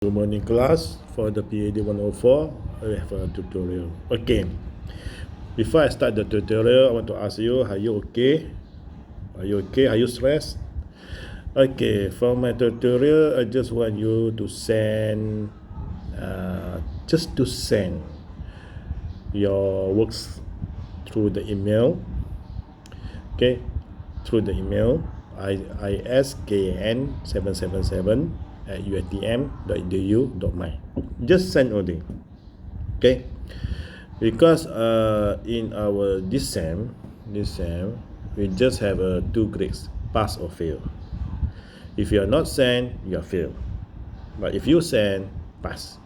Good morning class. For the Pad104, I have a tutorial. Okay, before I start the tutorial, I want to ask you, are you okay? Are you okay? Are you stressed? Okay, for my tutorial, I just want you to send, just to send your works through the email. Okay, through the email iskan777@uitm.edu.my. Just send only. Okay, because in our this sem we just have two grades, pass or fail. If you are not send, you are fail, but if you send, pass.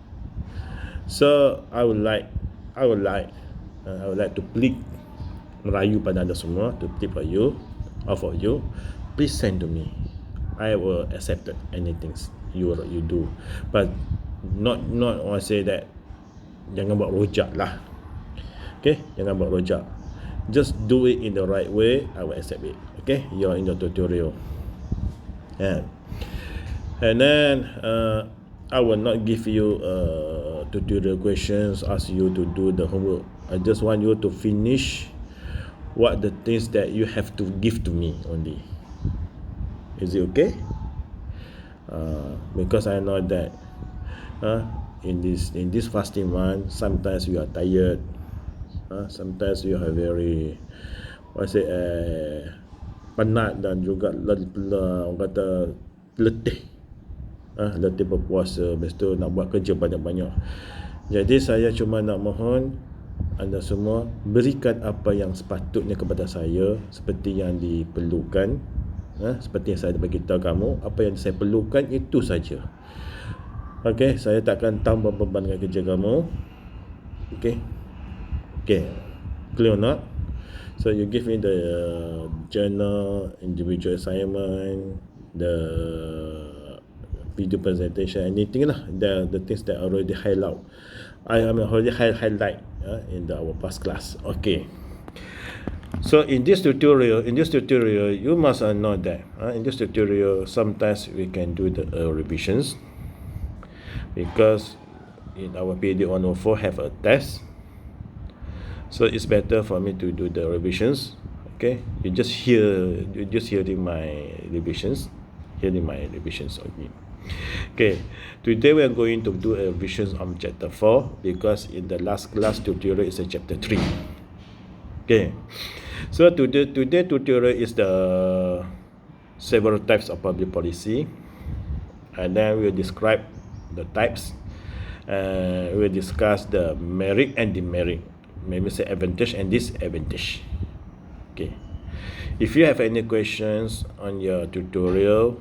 So I would like to plead merayu pada anda semua, to plead for you or for you, please send to me. I will accept anything you do, but not I say that jangan buat rojak lah. Okay, jangan buat rojak. Just do it in the right way, I will accept it. Okay, you're in the tutorial. And then I will not give you tutorial questions, ask you to do the homework. I just want you to finish what the things that you have to give to me only. Is it okay? Because I know that in this fasting month, sometimes you are tired, sometimes you are very penat dan juga orang kata letih, letih berpuasa, lepas tu nak buat kerja banyak-banyak. Jadi saya cuma nak mohon anda semua berikan apa yang sepatutnya kepada saya, seperti yang diperlukan, seperti yang saya beritahu kamu, apa yang saya perlukan itu saja. Okay, saya takkan tambah beban dengan kerja kamu. Okay, clear or not? So you give me the journal, individual assignment, the video presentation, anything lah, the things that I already highlight. I am already highlight in our past class. Okay. So in this tutorial, you must know that in this tutorial sometimes we can do the revisions, because in our Pad104 have a test. So it's better for me to do the revisions. Okay, you just hearing my revisions, okay. Okay, today we are going to do a revision on chapter 4, because in the last class tutorial is a chapter 3. Okay, so today tutorial is the several types of public policy, and then we'll describe the types, we'll discuss the merit and demerit, maybe say advantage and disadvantage. Okay, if you have any questions on your tutorial,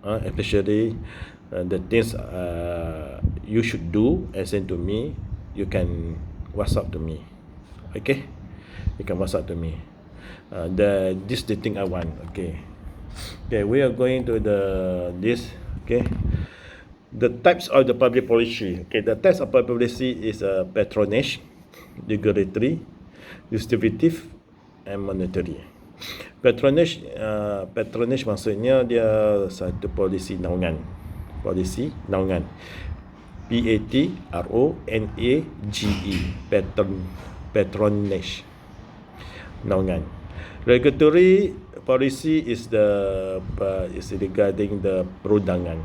especially the things you should do and send to me, you can WhatsApp to me. Okay, you can WhatsApp to me. This the thing I want. Okay, we are going to this. Okay, the types of the public policy. Okay, the types of public policy is patronage, regulatory, distributive, and monetary. Patronage maksudnya dia satu polisi naungan. PATRONAGE, patronage, naungan. Regulatory policy is regarding the perundangan,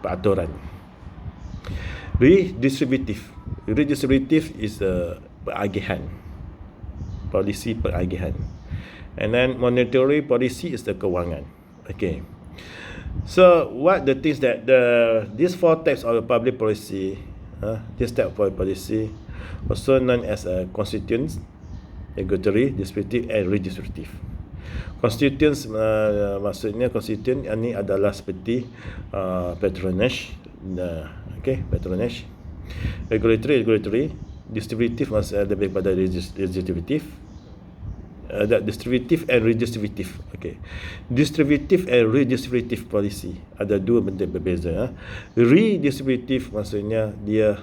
peraturan. Redistributive is peragihan, polisi peragihan. And then monetary policy is the kewangan. Okay, so what the things that these four types of public policy, this type of public policy also known as constituents, regulatory, distributive and redistributive. Constituents maksudnya constituent ini adalah seperti patronage, patronage. Regulatory, distributive lebih pada redistributive. Distributive and redistributive. Okay, distributive and redistributive policy ada dua benda berbeza. Redistributive maksudnya dia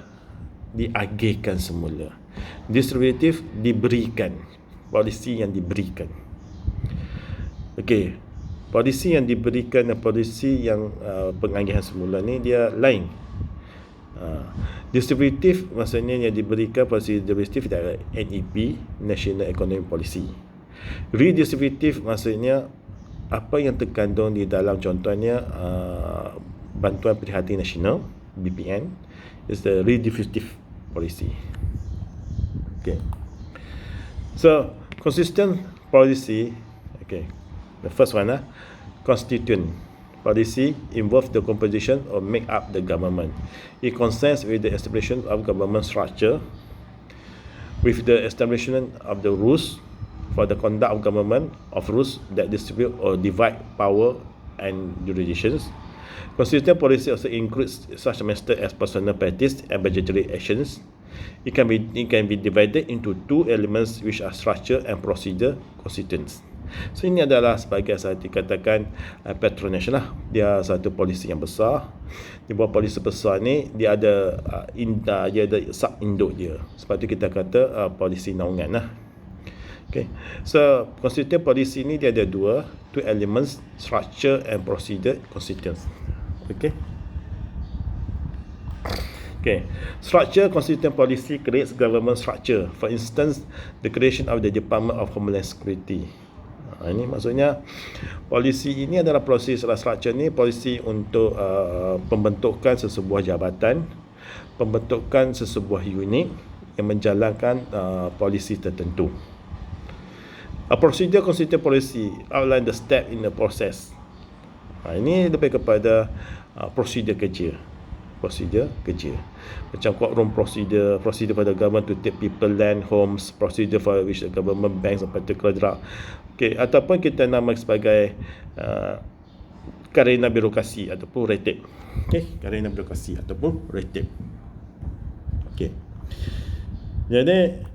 diagihkan semula. Distributive diberikan, polisi yang diberikan. Okay, polisi yang diberikan dan polisi yang pengagihan semula ni dia lain. Distributive maksudnya yang diberikan polisi distributif dari NEP, National Economic Policy. Redistributive maksudnya apa yang terkandung di dalam, contohnya bantuan prihatin nasional BPN is the redistributive policy. Okay, so consistent policy, okay, the first one, constituent policy involves the composition or make up the government. It concerns with the establishment of government structure, with the establishment of the rules for the conduct of government, of rules that distribute or divide power and jurisdictions. Constituent policy also includes such method as personal practice and budgetary actions. It can be divided into two elements, which are structure and procedure constituents. So ini adalah sebagai saya dikatakan patronage lah. Dia satu polisi yang besar. Di bawah polisi besar ni dia ada dia ada sub induk dia. Sebab tu kita kata polisi naungan lah. Okay. So constituent policy ni dia ada two elements, structure and procedure constituents. Okay. Okay. Structure constituent policy creates government structure. For instance, the creation of the Department of Homeland Security. Ini maksudnya polisi ini adalah proses structure ni, polisi untuk pembentukan sesebuah jabatan, pembentukan sesebuah unit yang menjalankan polisi tertentu. A procedure constituent policy outline the step in the process. Ini lebih kepada prosedur kerja. Macam courtroom procedure for the government to take people, land, homes, procedure for which the government banks a particular drug. Okay, ataupun kita nama sebagai karena birokrasi ataupun red tape. Okay, karena birokrasi ataupun red tape. Okay, jadi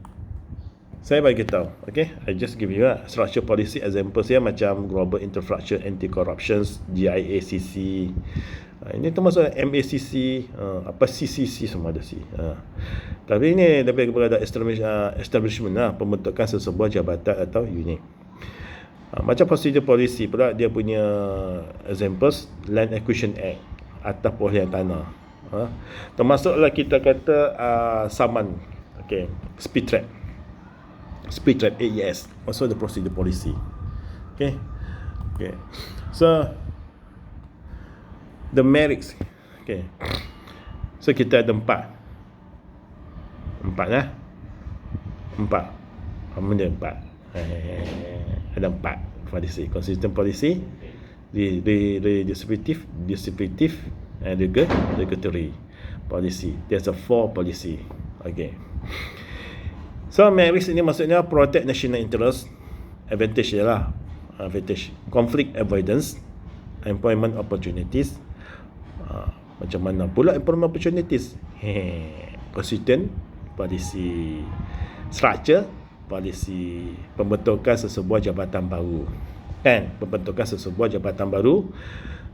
saya bagi tahu, okay, I just give you a structure policy example saya macam Global Infrastructure Anti-Corruption, GIACC. Ini termasuk MACC, apa CCC, semua ada C. Tapi ini lebih kepada establishment lah, pembentukan sesebuah jabatan atau unit. Macam procedure policy pula, dia punya examples, Land Acquisition Act, atas pembelian tanah. Termasuklah kita kata saman, okay, speed trap AES, also the procedure policy. Okay. So the merits, okay. So kita ada empat ada empat policy: consistent policy, distributive, and regulatory policy. There's a 4 policy. Okay. So merits ini maksudnya protect national interest, advantage dia lah, conflict avoidance, employment opportunities. Macam mana pula employment opportunities? Constituent policy, structure policy, pembentukan sesebuah jabatan baru, pembentukan sesebuah jabatan baru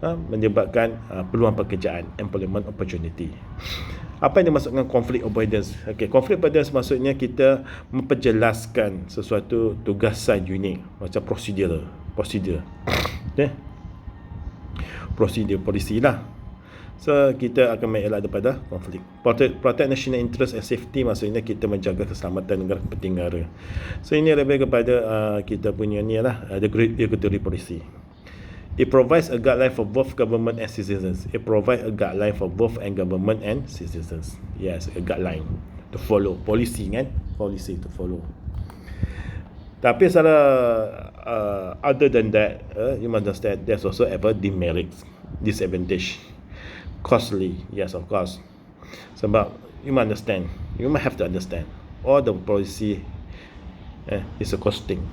menyebabkan peluang pekerjaan, employment opportunity. Apa yang dimaksudkan conflict avoidance? Okay, conflict avoidance maksudnya kita memperjelaskan sesuatu tugasan unit, macam prosedur. Okay, prosedur polisi lah. So kita akan mengelak daripada konflik. Protect national interest and safety maksudnya kita menjaga keselamatan negara, kepentingan negara. So ini lebih kepada kita punya ni lah, regulatory policy. It provides a guideline for both government and citizens. It provides a guideline for both and government and citizens. Yes, a guideline to follow. Policy kan? Policy to follow. Tapi secara other than that, you must understand there's also ever demerits, disadvantage, costly. Yes, of course. Sebab you must understand, you must have to understand, all the policy is a costing.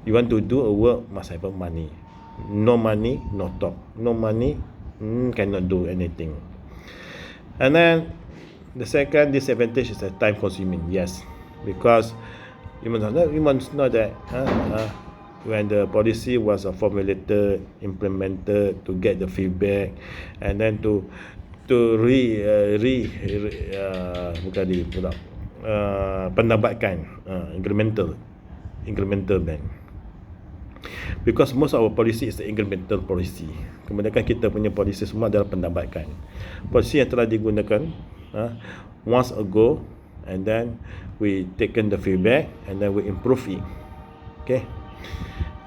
You want to do a work, must have money. No money, no talk. No money, cannot do anything. And then the second disadvantage is the time consuming. Yes, because you must know that when the policy was formulated, implemented, to get the feedback, and then to pendampakkan incremental ban. Because most of our policy is the incremental policy. Kemudian kita punya polisi semua adalah pendampakkan. Polisi yang telah digunakan once ago, and then we taken the feedback and then we improve it. Okay.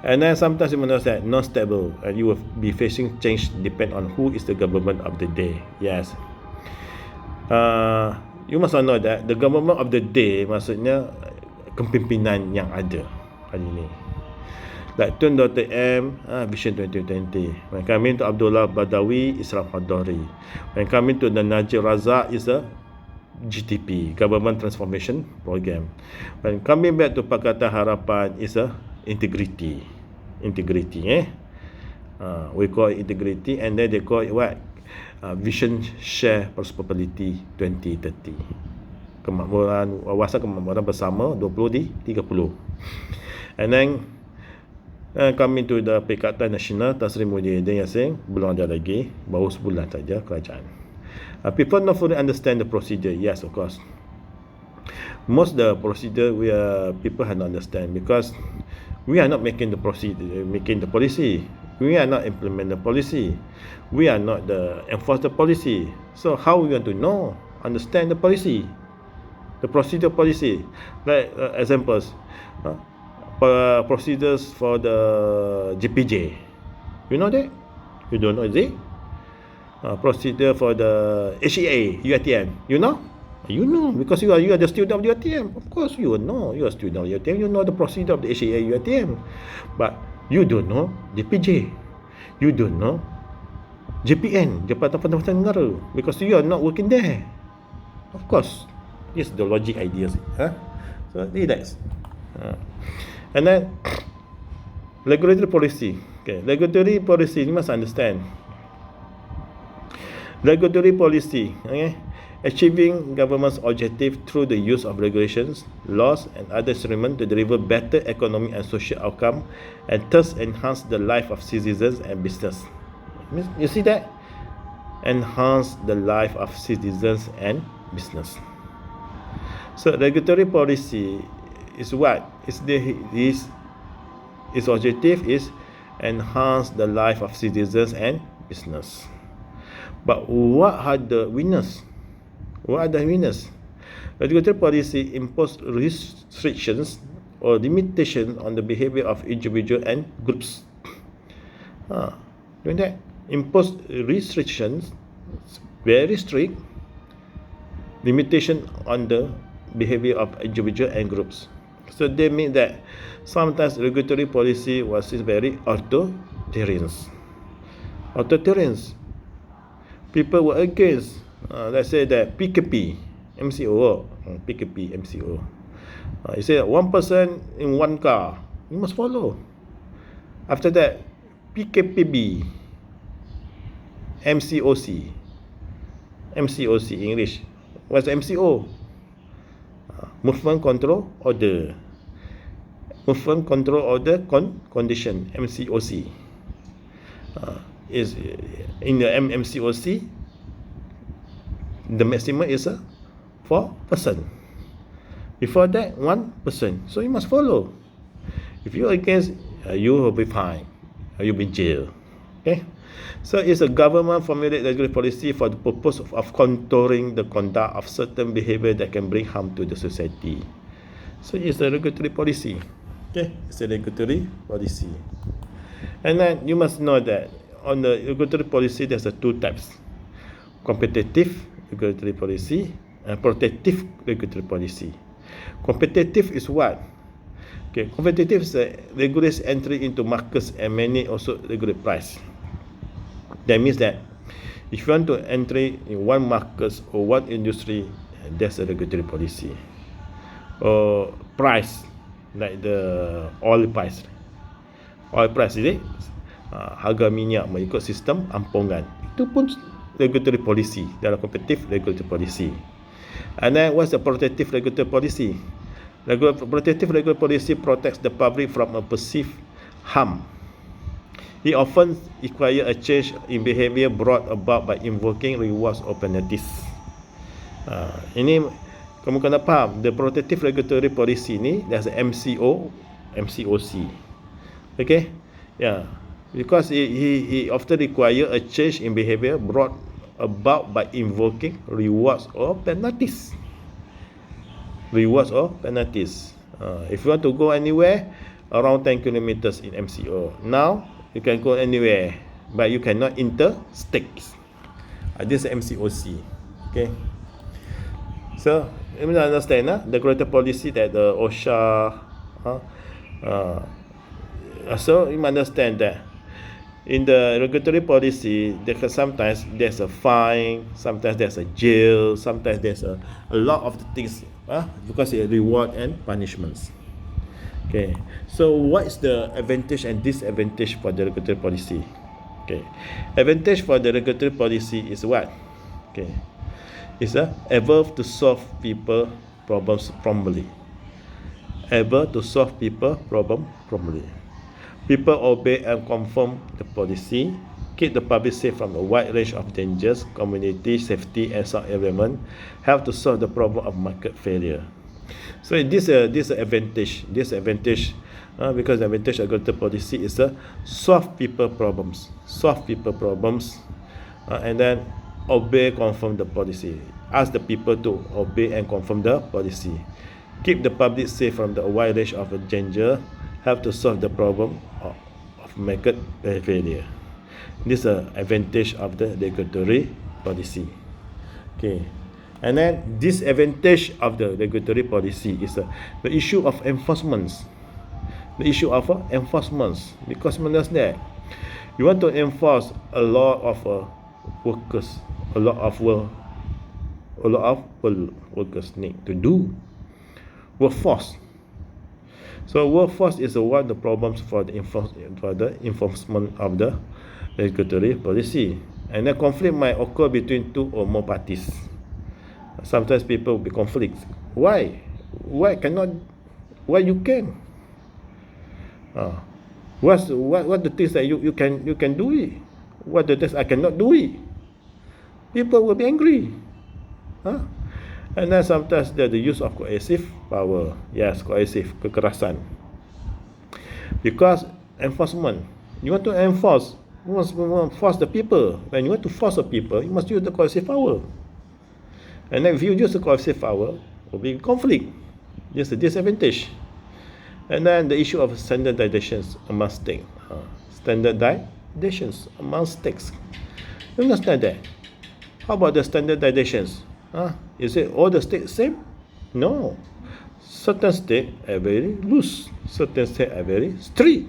And then sometimes you must say non-stable, and you will be facing change depend on who is the government of the day. Yes. You must know that the government of the day maksudnya kepimpinan yang ada hari ini. Like Tun Dr. M, Vision 2020. When coming to Abdullah Badawi, Islam Hadari. When coming to the Najib Razak, is a GTP, Government Transformation Program. When coming back to Pakatan Harapan, is a integrity. We call it integrity, and then they call it what? Vision Share Prosperity 2030. Kemakmuran, wawasan kemakmuran bersama 20 di 30. And then coming to the Perikatan Nasional Tan Sri Muhyiddin Yassin, belum ada lagi, baru sebulan saja kerajaan. People not fully understand the procedure. Yes, of course. Most the procedure people have not understand, because we are not making the policy. We are not implement the policy. We are not the enforce the policy. So how we want to understand the policy, the procedure policy? Like examples, procedures for the GPJ. You know that? You don't know, is it? Procedure for the HEA, UiTM. You know? You know, because you are the student of the UiTM. Of course you know. You are a student of the UiTM. You know the procedure of the HEA, UiTM. But you don't know GPJ. You don't know JPN, Jabatan Pendapatan Negara, because you are not working there. Of course. This is the logic ideas. So relax. And then regulatory policy. Okay, regulatory policy, you must understand. Regulatory policy, okay, achieving government's objective through the use of regulations, laws, and other instruments to deliver better economic and social outcome, and thus enhance the life of citizens and business. You see that? Enhance the life of citizens and business. So regulatory policy is what? Its objective is enhance the life of citizens and business. But what are the winners? What are the winners? Regulatory policy impose restrictions or limitations on the behavior of individuals and groups. Doing that, impose restrictions, very strict limitation on the behavior of individuals and groups. So they mean that sometimes regulatory policy was very authoritarian. People were against, let's say that PKP, MCO. You say one person in one car, you must follow. After that, PKPB, MCOC English. What's MCO? Movement Control Order. Movement Control Order Condition, MCOC. Is in the MCOC, the maximum is 4 person. Before that, 1 person. So you must follow. If you are against, you will be fined. You'll be jailed. Okay. So it's a government formulate regulatory policy for the purpose of contouring the conduct of certain behavior that can bring harm to the society. So it's a regulatory policy. Okay, it's a regulatory policy. And then you must know that on the regulatory policy, there's 2 types: competitive regulatory policy and protective regulatory policy. Competitive is what? Okay, competitive is regulates entry into markets and many also regulate price. That means that if you want to entry in one market or one industry, there's a regulatory policy. Or price, like the oil price. Oil price, is it? Harga minyak mengikut sistem ampungan. Itu pun regulatory policy, dalam competitive regulatory policy. And then what's the protective regulatory policy? Protective regulatory policy protects the public from a perceived harm. It often requires a change in behavior brought about by invoking rewards or penalties. Ini kamu kena faham, the protective regulatory policy ni there's a MCOC. Okay? Yeah. Because he often require a change in behavior brought about by invoking rewards or penalties. If you want to go anywhere around 10 kilometers in MCO, now you can go anywhere, but you cannot interstate. This is MCOC. Okay. So you must understand the greater policy that the OSHA. So you must understand that in the regulatory policy, sometimes there's a fine, sometimes there's a jail, sometimes there's a lot of the things because it reward and punishments. Okay, so what is the advantage and disadvantage for the regulatory policy? Okay, advantage for the regulatory policy is what? Okay, it's able to solve people problems promptly. Able to solve people problem promptly. People obey and conform the policy, keep the public safe from a wide range of dangers, community safety and sound environment, help to solve the problem of market failure. So this advantage. Because the advantage of good policy is solve people problems, and then obey, conform the policy. Ask the people to obey and conform the policy. Keep the public safe from the wide range of danger. Help to solve the problem of market failure. This is an advantage of the regulatory policy. Okay, and then disadvantage of the regulatory policy is the issue of enforcement. Because that you want to enforce a lot of workers, a lot of workers need to do workforce. So workforce is one of the problems for the enforcement of the regulatory policy, and the conflict might occur between two or more parties. Sometimes people will be conflicts. Why cannot? Why you can? What the things that you can do it? What the things I cannot do it? People will be angry. And then sometimes the use of coercive power. Yes, coercive, kekerasan. Because enforcement, you want to enforce, you must force the people. When you want to force the people, you must use the coercive power. And then if you use the coercive power, will be conflict. This is a disadvantage. And then the issue of standardizations among states. Standardizations among states. You understand that? How about the standardizations? Is it all the states same? No. Certain states are very loose. Certain states are very strict.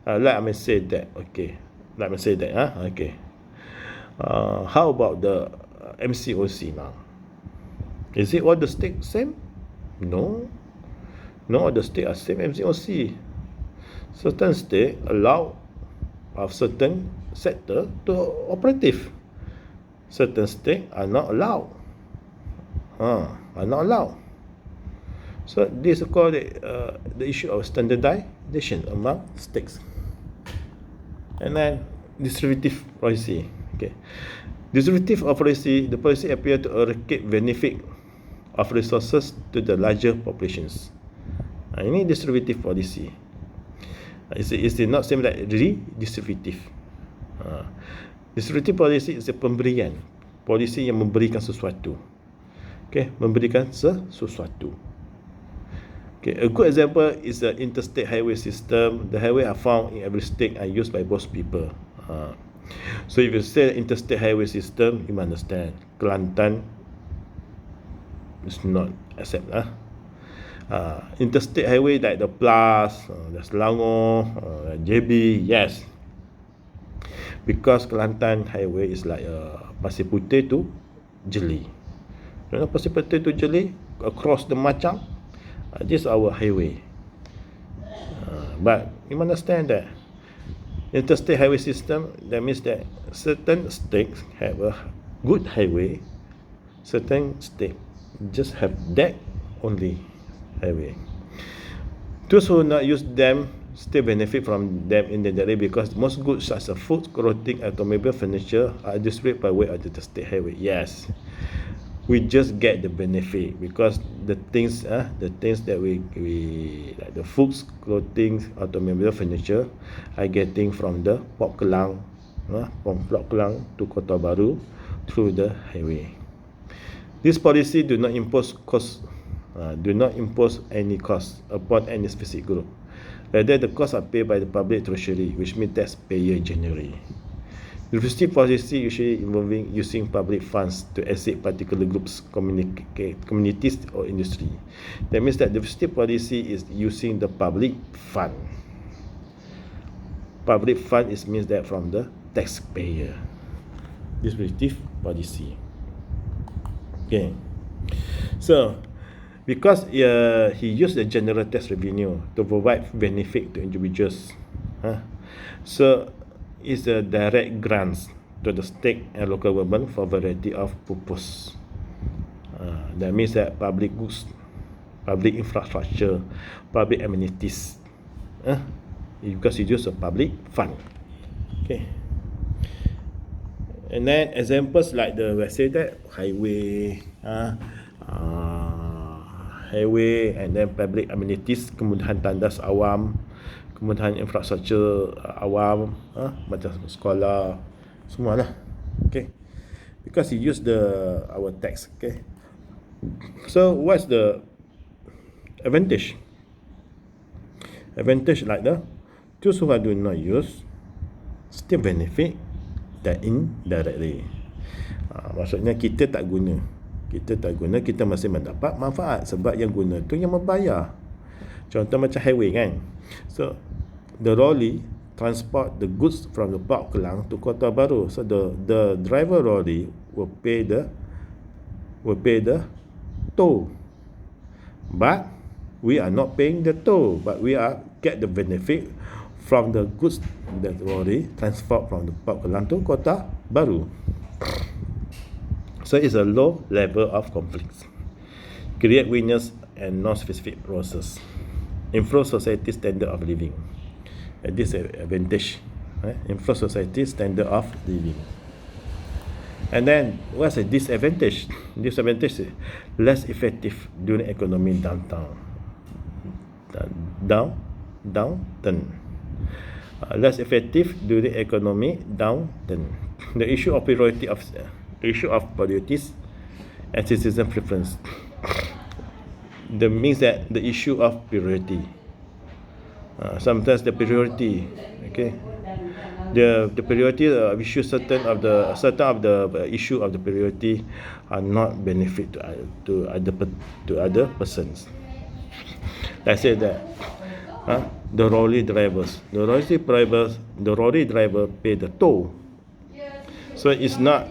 Let me say that. Okay. Okay. How about the MCOC now? Is it all the states same? No. No, all the states are same MCOC. Certain states allow of certain sector to operative. Certain states are not allowed. So this is called the issue of standardization among states. And then distributive policy. Okay, distributive policy. The policy appear to allocate benefit of resources to the larger populations. Ini distributive policy. It's not same like redistributive. Distributive policy is a pemberian. Polisi yang memberikan sesuatu. Okay, memberikan sesuatu. Okay, a good example is the interstate highway system. The highway are found in every state and used by most people. So if you say interstate highway system, you must understand Kelantan is not accept. Interstate highway like the Plus, the Selangor, JB, yes. Because Kelantan highway is like Pasir Putih to Jeli. You know, Pasir Putih to Jeli, across the Macang, this is our highway. But you understand that interstate highway system, that means that certain states have a good highway, certain states just have that only highway. Those who not use them still benefit from them indirectly because most goods such as food, clothing, automobile, furniture are distributed by way of the interstate highway. Yes, we just get the benefit because the things that we like the foods, clothing, automobile, furniture are getting from the Port Klang, from Port Klang to Kota Baru, through the highway. This policy do not impose any cost upon any specific group. Rather, the costs are paid by the public treasury, which means taxpayer generally. The restrictive policy usually involving using public funds to assist particular groups, communities or industry. That means that the restrictive policy is using the public fund. Public fund means that from the taxpayer. This restrictive policy. Okay. So, because he used the general tax revenue to provide benefit to individuals, so it's a direct grants to the state and local government for a variety of purpose. That means that public goods, public infrastructure, public amenities, because he used a public fund. Okay. And then examples like let's say that highway, and then public amenities, kemudahan tandas awam, kemudahan infrastruktur awam, macam sekolah, semua lah. Okay, because he used our tax. Okay, so what's the advantage? Advantage like those who do not use still benefit that indirectly. Maksudnya kita tak guna, kita masih mendapat manfaat sebab yang guna tu yang membayar. Contoh macam highway kan. So the lorry transport the goods from the Port Kelang to Kota Baru. So the driver lorry will pay the toll. But we are not paying the toll, but we are get the benefit from the goods that lorry transport from the Port Kelang to Kota Baru. So it's a low level of conflicts, create winners and non-specific process, improve society standard of living. And this is advantage, right? Improve society standard of living. And then what's a disadvantage? Disadvantage is less effective during economic downturn. Less effective during economic downturn. The issue of priorities and citizen preference. That means that the issue of priority. Sometimes the priority, okay, the priority issue certain of the issue of the priority are not benefit to other persons. Let's say that the lorry driver pay the toll. So it's not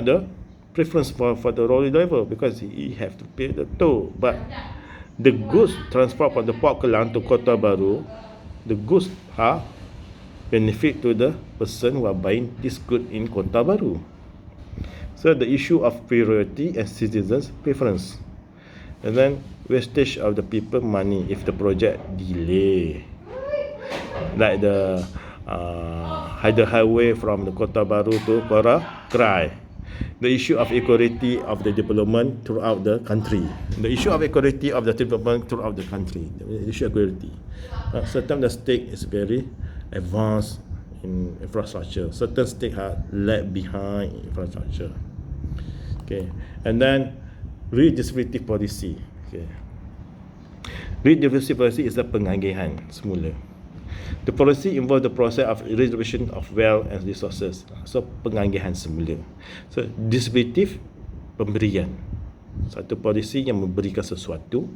the preference for the lorry driver because he have to pay the toll. But the goods transport from the Port Kelang to Kota Baru, the goods are benefit to the person who are buying this good in Kota Baru. So the issue of priority and citizens preference. And then wastage of the people money if the project delay, like the highway from the Kota Baru to Krai. The issue of equality of the development throughout the country. The issue of equality of the development throughout the country. The issue of equality. Certain the state is very advanced in infrastructure. Certain states are lag behind in infrastructure. Okay, and then redistributive policy. Okay, redistributive policy is a pengagihan semula. The policy involves the process of redistribution of wealth and resources. So pengagihan semula. So distributive, pemberian. Satu polisi yang memberikan sesuatu.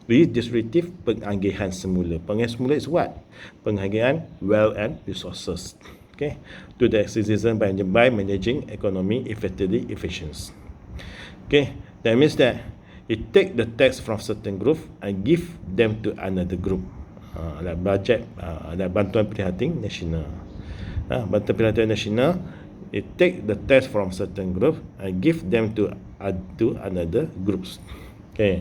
Redistributive, pengagihan semula. Pengagihan semula is what? Pengagihan wealth and resources. Okay, to the citizen by managing economy effectively efficient. Okay, that means that it take the tax from certain group and give them to another group. Like budget, like bantuan prihatin nasional. Bantuan prihatin nasional, it take the tax from certain group and give them to another groups. Okay,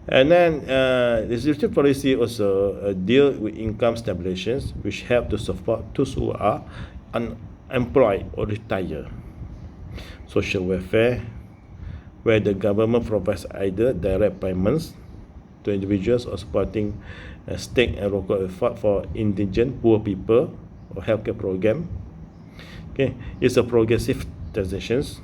and then the distributive policy also deal with income stabilizations, which help to support those who are unemployed or retire. Social welfare, where the government provides either direct payments to individuals or supporting state and local effort for indigent poor people or healthcare program. Okay, it's a progressive taxations.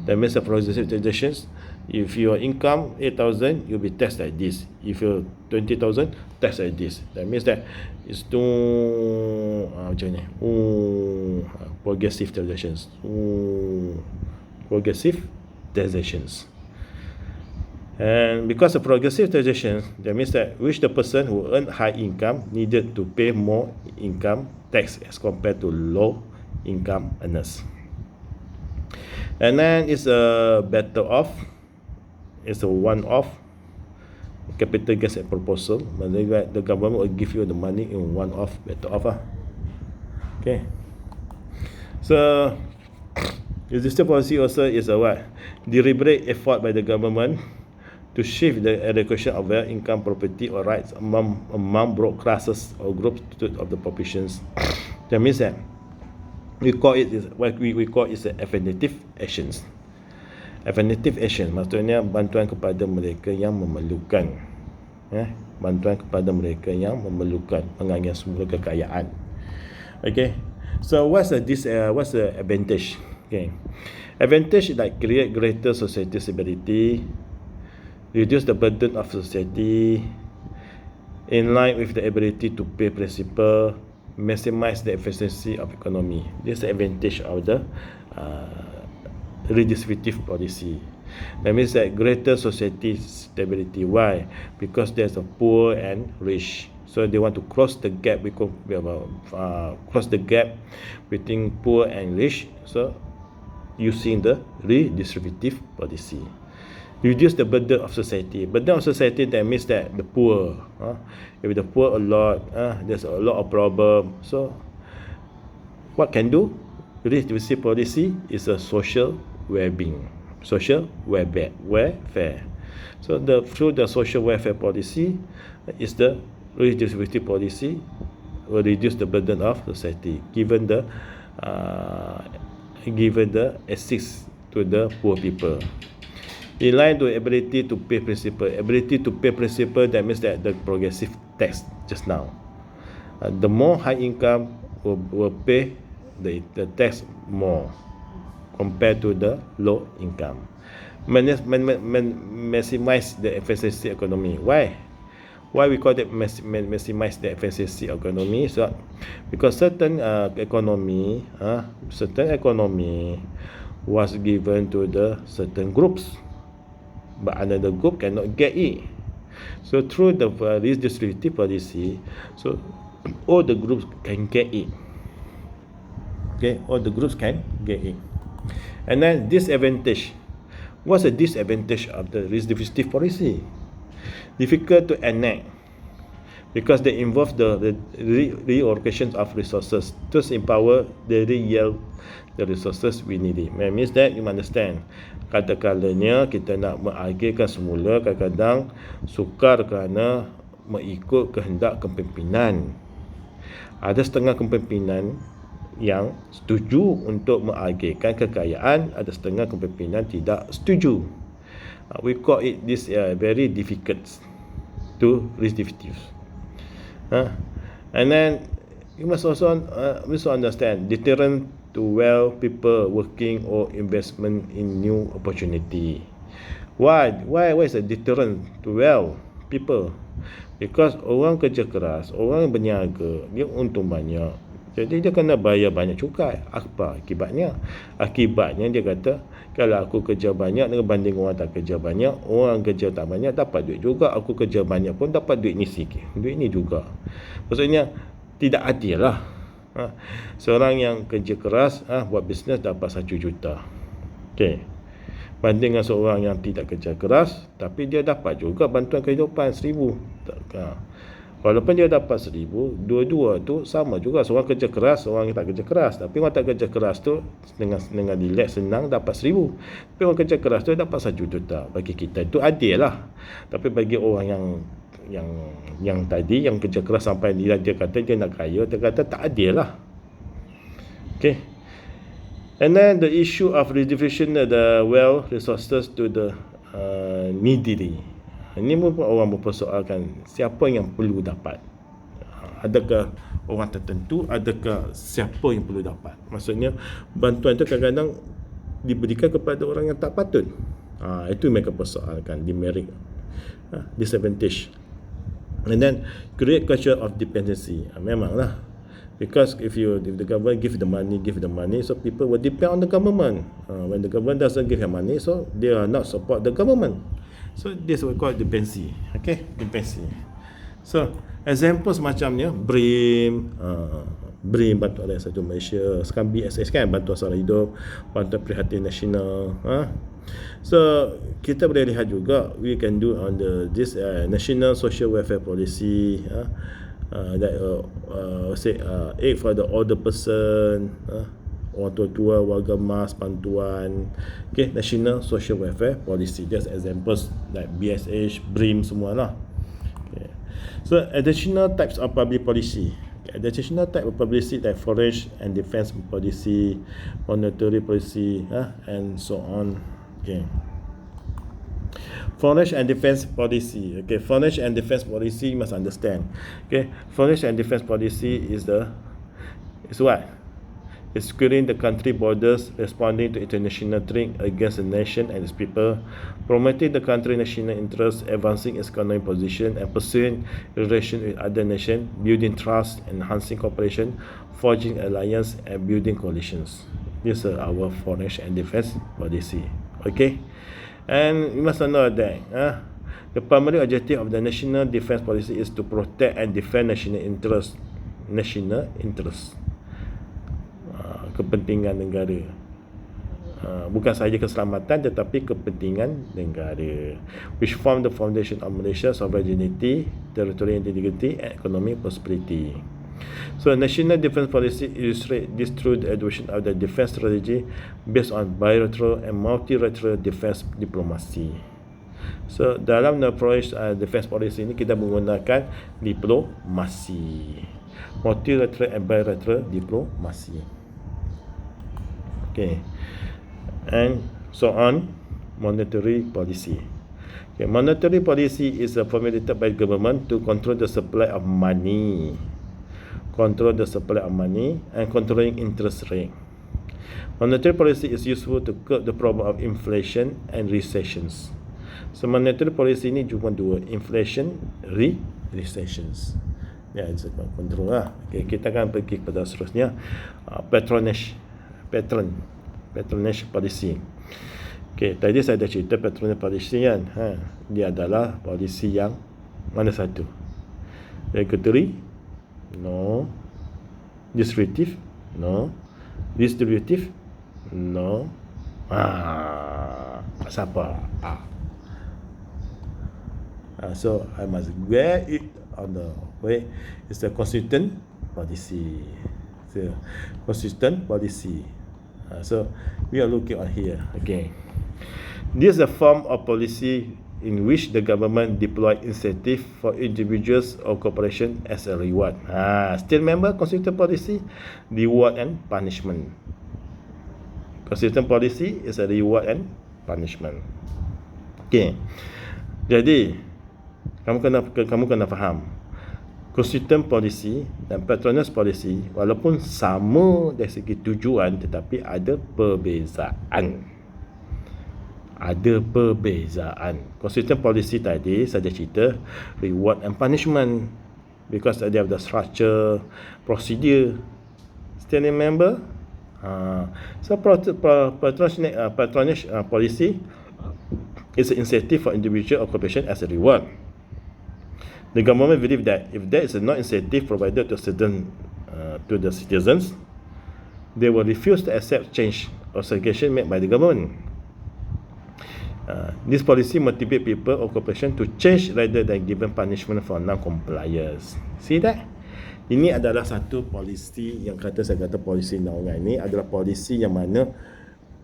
That means the progressive taxations. If your income 8,000, you'll be taxed like this. If you're 20,000, taxed like this. That means that it's macam ni. Progressive taxations. Progressive taxations. And because of progressive taxation, that means that which the person who earn high income needed to pay more income tax as compared to low income earners. And then it's a better off. It's a one-off capital gains and proposal. The government will give you the money in one-off, better off. Okay. So resistive policy also is a what? Deliberate effort by the government to shift the allocation of their income, property, or rights among broad classes or groups of the populations. That means that we call it what we call is affirmative actions. Affirmative action maksudnya bantuan kepada mereka yang memerlukan, bantuan kepada mereka yang memerlukan, mengambil semula kekayaan. Okay, so what's the advantage? Okay, advantage like create greater society stability, reduce the burden of society, in line with the ability to pay principle, maximize the efficiency of economy. This is the advantage of the redistributive policy. That means that greater society stability. Why? Because there's a poor and rich. So they want to cross the gap between poor and rich. So using the redistributive policy. Reduce the burden of society. Burden of society, that means that the poor, if the poor a lot, there's a lot of problem. So what can do? Redistributive policy is a social well-being, social welfare. So through the social welfare policy is the redistributive policy will reduce the burden of society, given the assist to the poor people. In line to ability to pay principle. Ability to pay principle, that means that the progressive tax just now. The more high income will pay the tax more compared to the low income. Maximize the efficiency economy. Why we call that maximize the efficiency economy? So because certain economy was given to the certain groups, but another group cannot get it. So through the redistributive policy, so all the groups can get it. Okay, all the groups can get it. And then disadvantage. What's the disadvantage of the redistributive policy? Difficult to enact because they involve the reallocation of resources to empower the yield the resources we need. It means that you understand. Katakanlah kita nak mengagihkan semula, kadang-kadang sukar kerana mengikut kehendak kepimpinan. Ada setengah kepimpinan yang setuju untuk mengagihkan kekayaan, ada setengah kepimpinan tidak setuju. We call it this very difficult to redistribute. And then you must also understand deterrent to wealth people working or investment in new opportunity. Why is a deterrent to wealth people? Because orang kerja keras, orang berniaga, dia untung banyak. Jadi dia kena bayar banyak cukai. Apa akibatnya? Akibatnya dia kata, kalau aku kerja banyak dengan banding orang tak kerja banyak, orang kerja tak banyak dapat duit juga. Aku kerja banyak pun dapat duit ni sikit, duit ni juga. Maksudnya tidak adil lah. Seorang yang kerja keras buat bisnes dapat 1 juta. Okay. Banding dengan seorang yang tidak kerja keras tapi dia dapat juga bantuan kehidupan 1,000. Walaupun dia dapat 1,000, dua-dua tu sama juga. Seorang kerja keras, orang yang tak kerja keras. Tapi orang tak kerja keras tu dengan relax, senang dapat 1,000. Tapi orang kerja keras tu dapat 1 juta. Bagi kita itu adil lah. Tapi bagi orang yang tadi, yang kerja keras sampai dia kata dia nak kaya, dia kata tak adil lah. Okay. And then the issue of redistribution the wealth resources to the needy. Ini pun orang mempersoalkan siapa yang perlu dapat. Adakah orang tertentu, adakah siapa yang perlu dapat. Maksudnya bantuan itu kadang-kadang diberikan kepada orang yang tak patut. Itu mereka persoalkan, demerit, disadvantage. And then create culture of dependency. Memanglah, because if the government give the money, so people will depend on the government. When the government doesn't give the money, so they are not support the government. So this we call dependency. Okay, dependency. So examples macamnya BRIM, Bantuan Rakyat Satu Malaysia, sekarang BSS kan, Bantuan Sara Hidup, Bantuan Prihatin Nasional. So kita boleh lihat juga, we can do on this National Social Welfare Policy, that say aid for the older person, orang tua-tua, warga emas, bantuan. Okay, National Social Welfare Policy, just examples like BSH, BRIM semualah. Okay. So additional types of public policy. Additional type of policy like foreign and defense policy, monetary policy, and so on. Okay. Foreign and defense policy. Okay, foreign and defense policy you must understand. Okay, foreign and defense policy is what? It's securing the country borders, responding to international threat against the nation and its people, promoting the country national interests, advancing its economic position, and pursuing relations with other nations, building trust, enhancing cooperation, forging alliance, and building coalitions. These are our foreign and defense policy. Okay, and you must know that the primary objective of the national defense policy is to protect and defend national interests. Kepentingan negara, bukan sahaja keselamatan tetapi kepentingan negara, which form the foundation of Malaysia's sovereignty, territorial integrity, and economic prosperity. So national defense policy illustrates this through the adoption of the defense strategy based on bilateral and multilateral defense diplomacy. So dalam approach defense policy ini kita menggunakan diplomasi, multilateral and bilateral diplomasi. Okay, and so on. Monetary policy. Okay, monetary policy is formulated by government to control the supply of money, and controlling interest rate. Monetary policy is useful to curb the problem of inflation and recessions. So monetary policy ni cuma dua, inflation, recessions. Ya, it's control lah. Okay, kita akan pergi kepada seterusnya, patronage policy. Okay, tadi saya dah cerita patronage policy kan. Dia adalah polisi yang mana satu? Regulatory? No. Distributive? No. Distributive? No. Siapa? So I must wear it on the way. It's a consistent policy. So we are looking on here again. This is a form of policy in which the government deploy incentive for individuals or corporation as a reward. Still remember consistent policy, reward and punishment. Consistent policy is a reward and punishment. Okay. Jadi kamu kena faham, consistent policy dan patronage policy walaupun sama dari segi tujuan tetapi ada perbezaan. Consistent policy tadi saja cerita reward and punishment because they have the structure, procedure. Still remember? So patronage policy is an incentive for individual or corporation as a reward. The government believe that if there is no incentive provided to the citizens, they will refuse to accept change or suggestion made by the government. This policy motivate people or corporation to change rather than given punishment for non-compliance. See that? Ini adalah satu polisi yang saya kata polisi naungan ni adalah polisi yang mana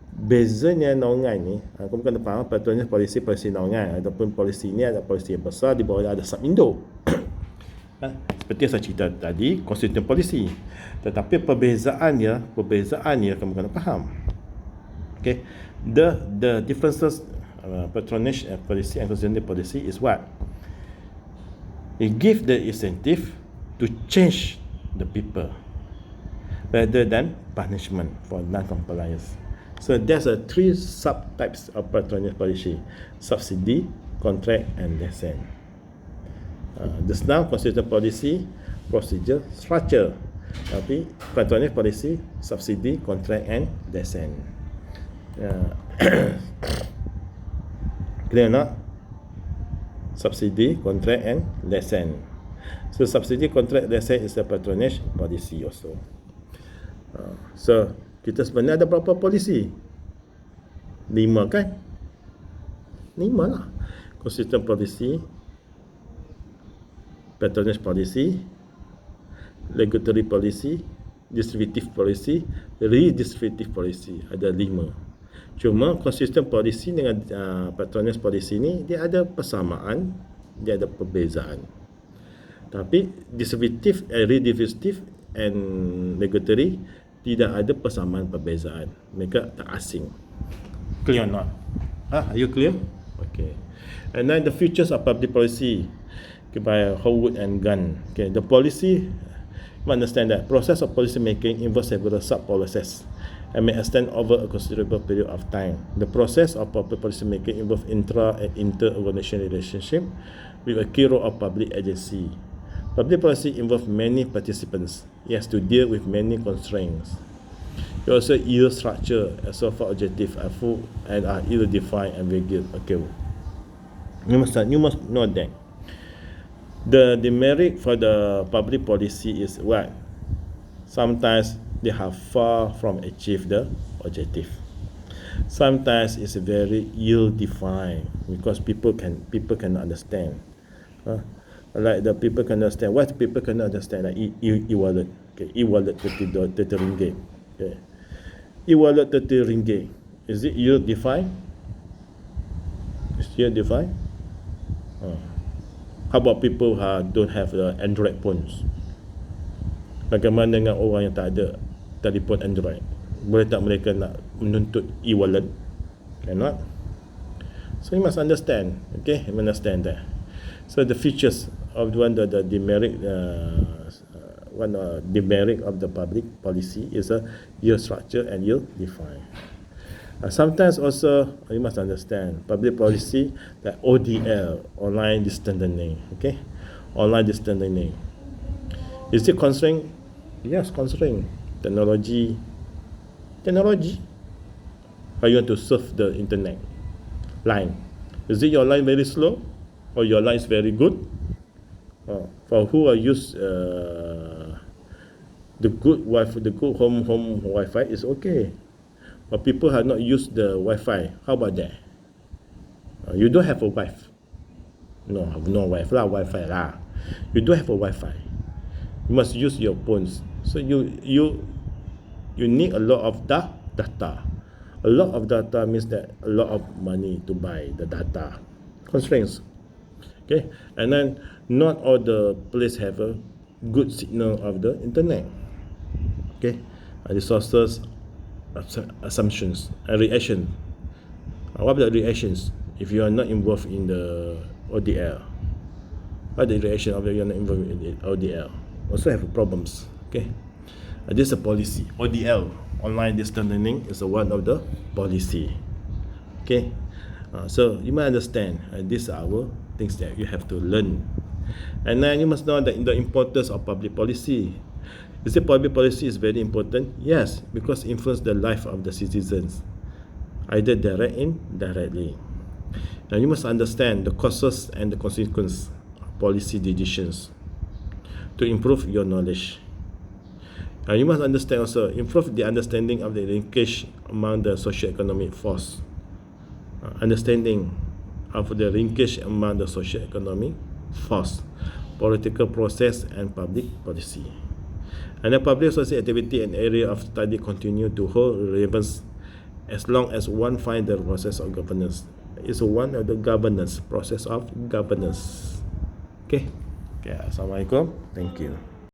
bezanya naungan ni, kamu kena faham patronage polisi naungan ataupun polisi ni ada polisi yang besar, di bawah ada sub-indo. Seperti yang saya cerita tadi, consistent policy. Tetapi perbezaannya kamu kena faham. Okay, the differences patronage policy and consistent policy is what? It give the incentive to change the people rather than punishment for non-compliance. So there's a three subtypes of patronage policy: subsidy, contract, and license. Just now consistent policy, procedure, structure. Tapi patronage policy, subsidy, contract, and license. Clear or not? Subsidy, contract, and license. So subsidy, contract, license is a patronage policy also. So kita sebenarnya ada berapa polisi? 5 kan? 5 lah. Consistent policy, patronage policy, regulatory policy, distributive policy, redistributive policy. Ada 5. Cuma consistent policy dengan patronage policy ni dia ada persamaan, dia ada perbezaan. Tapi distributive, redistributive and regulatory tidak ada persamaan perbezaan. Mereka tak asing. Clear or not? Are you clear? Okay. And then the features of public policy by Howard and Gunn. Okay, the policy, you understand that process of policy making involves several sub-policies and may extend over a considerable period of time. The process of public policy making involves intra and inter-organizational relationship with a key role of public agency. Public policy involves many participants. It has to deal with many constraints. It also ill structure as well for objective are full and are ill-defined and vague. Okay, you must know that. The demerit for the public policy is what? Sometimes they have far from achieve the objective. Sometimes it's very ill-defined because people can understand. Like the people can understand. What people can understand? Like e-wallet. Okay, e-wallet 30 ringgit. Okay. E-wallet 30 ringgit. Is it ill-defined? Is it ill-defined? How about people who don't have the Android phones? Bagaimana dengan orang yang tak ada telefon Android? Boleh tak mereka nak menuntut e-wallet? Cannot. So you must understand. Okay, you understand that. So the features of the demerit, demerit of the public policy is a ill structure and ill defined. Sometimes also you must understand public policy that ODL, online distance learning. Okay, online distance learning. Is it constraint? Yes, constraint. Technology. How you want to surf the internet line? Is it your line very slow, or your line is very good? For who use the good Wi-Fi, the good home Wi-Fi is okay. But people have not used the Wi-Fi. How about that? You don't have a Wi-Fi. No Wi-Fi lah, Wi-Fi lah. You don't have a Wi-Fi. You must use your phones. So you need a lot of data. A lot of data means that a lot of money to buy the data. Constraints. Okay, and then not all the place have a good signal of the internet. Okay, resources, assumptions, and reaction. What are the reactions if you are not involved in the ODL? What are the reaction of you are not involved in the ODL? Also have problems. Okay, this is a policy. ODL, online distance learning, is one of the policy. Okay, so you must understand these are our things that you have to learn. And then you must know that the importance of public policy. Is it public policy is very important? Yes, because it influences the life of the citizens, either direct and indirectly. Now you must understand the causes and the consequences of policy decisions to improve your knowledge. Now you must understand also, improve the understanding of the linkage among the socio-economic force. Understanding of the linkage among the socio-economic force, political process, and public policy. And the public social activity and area of study continue to hold relevance as long as one finds the process of governance. It's one of the governance, process of governance. Okay. Assalamualaikum. Thank you.